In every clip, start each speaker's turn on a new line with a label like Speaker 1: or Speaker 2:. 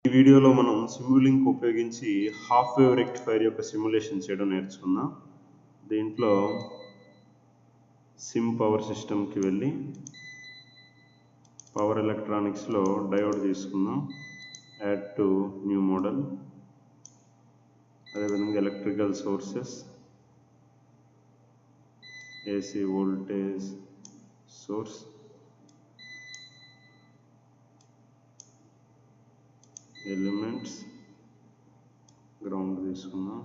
Speaker 1: ఈ వీడియోలో మనం సిమ్యులింక్ ఉపయోగించి హాఫ్ వేవ్ రెక్టిఫైర్ యొక్క సిమ్యులేషన్ చేయడం నేర్చుకుందాం. దీంట్లో సిమ్ పవర్ సిస్టమ్కి వెళ్ళి పవర్ ఎలక్ట్రానిక్స్లో డయోడ్ తీసుకుందాం. Add to new model. అదేవిధంగా electrical sources, AC voltage source, elements, ground తీసుకుందాం.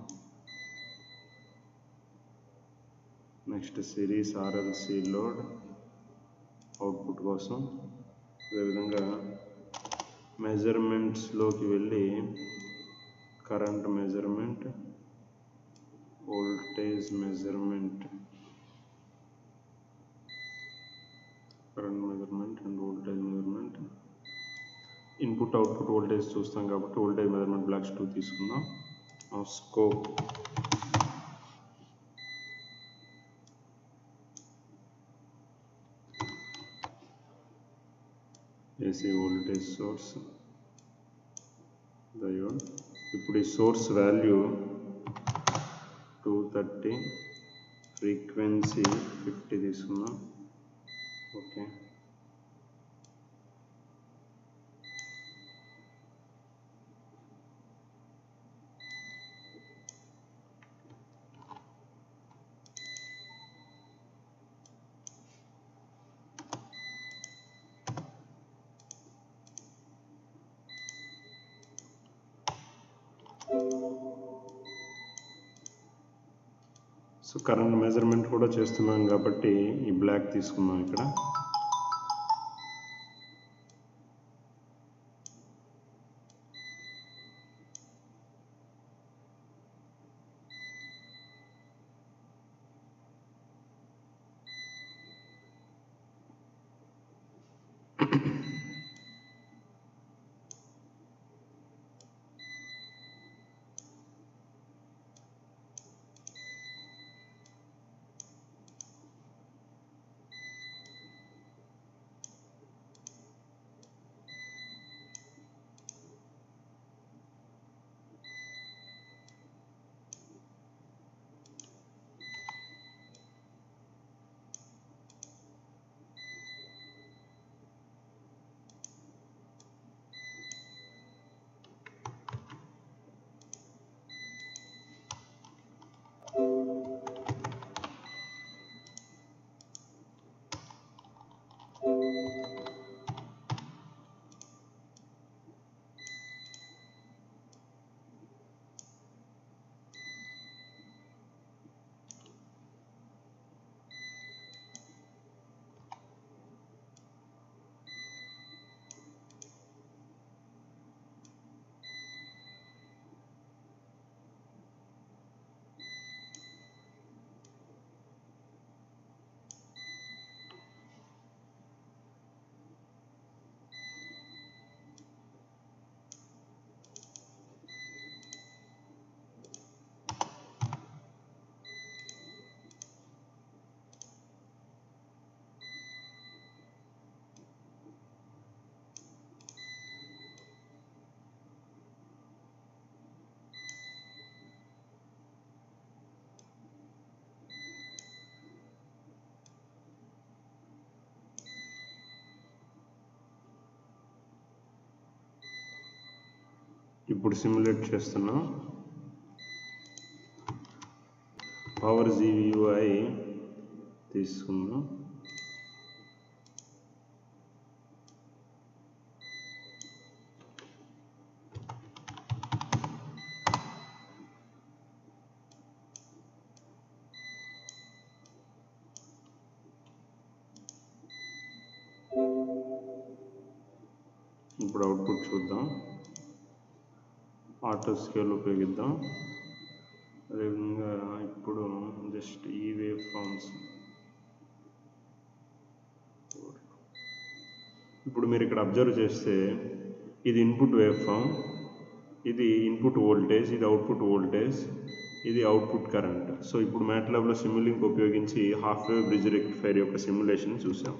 Speaker 1: Next series RLC load output కోసం. అదేవిధంగా మెజర్మెంట్స్లోకి వెళ్ళి current measurement, voltage measurement, current measurement and voltage measurement. Input output voltage చూస్తాం కాబట్టి వోల్టేజ్ మెజర్మెంట్ బ్లాక్స్ 2 తీసుకుందాం. Scope, AC voltage source, diode. ఇప్పుడు ఈ సోర్స్ వాల్యూ 230, ఫ్రీక్వెన్సీ 50 తీసుకుందాం. ఓకే. సో కరెంట్ మెజర్మెంట్ కూడా చేస్తున్నాం కాబట్టి ఈ బ్లాక్ తీసుకున్నాం ఇక్కడ. ఇప్పుడు సిమ్యులేట్ చేస్తున్నాం. పవర్ GUI తీసుకుందాం. ఇప్పుడు అవుట్పుట్ చూద్దాం. ఆటో స్కేల్ ఉపయోగిద్దాం. అదేవిధంగా ఇప్పుడు జస్ట్ ఈ వేవ్ ఫామ్స్. ఇప్పుడు మీరు ఇక్కడ అబ్జర్వ్ చేస్తే ఇది ఇన్పుట్ వేవ్ ఫామ్, ఇది ఇన్పుట్ వోల్టేజ్, ఇది అవుట్పుట్ వోల్టేజ్, ఇది అవుట్పుట్ కరెంట్. సో ఇప్పుడు MATLABలో సిమ్యులింక్ ఉపయోగించి హాఫ్ వేవ్ బ్రిడ్జ్ రెక్టిఫైర్ యొక్క సిమ్యులేషన్ చూసాం.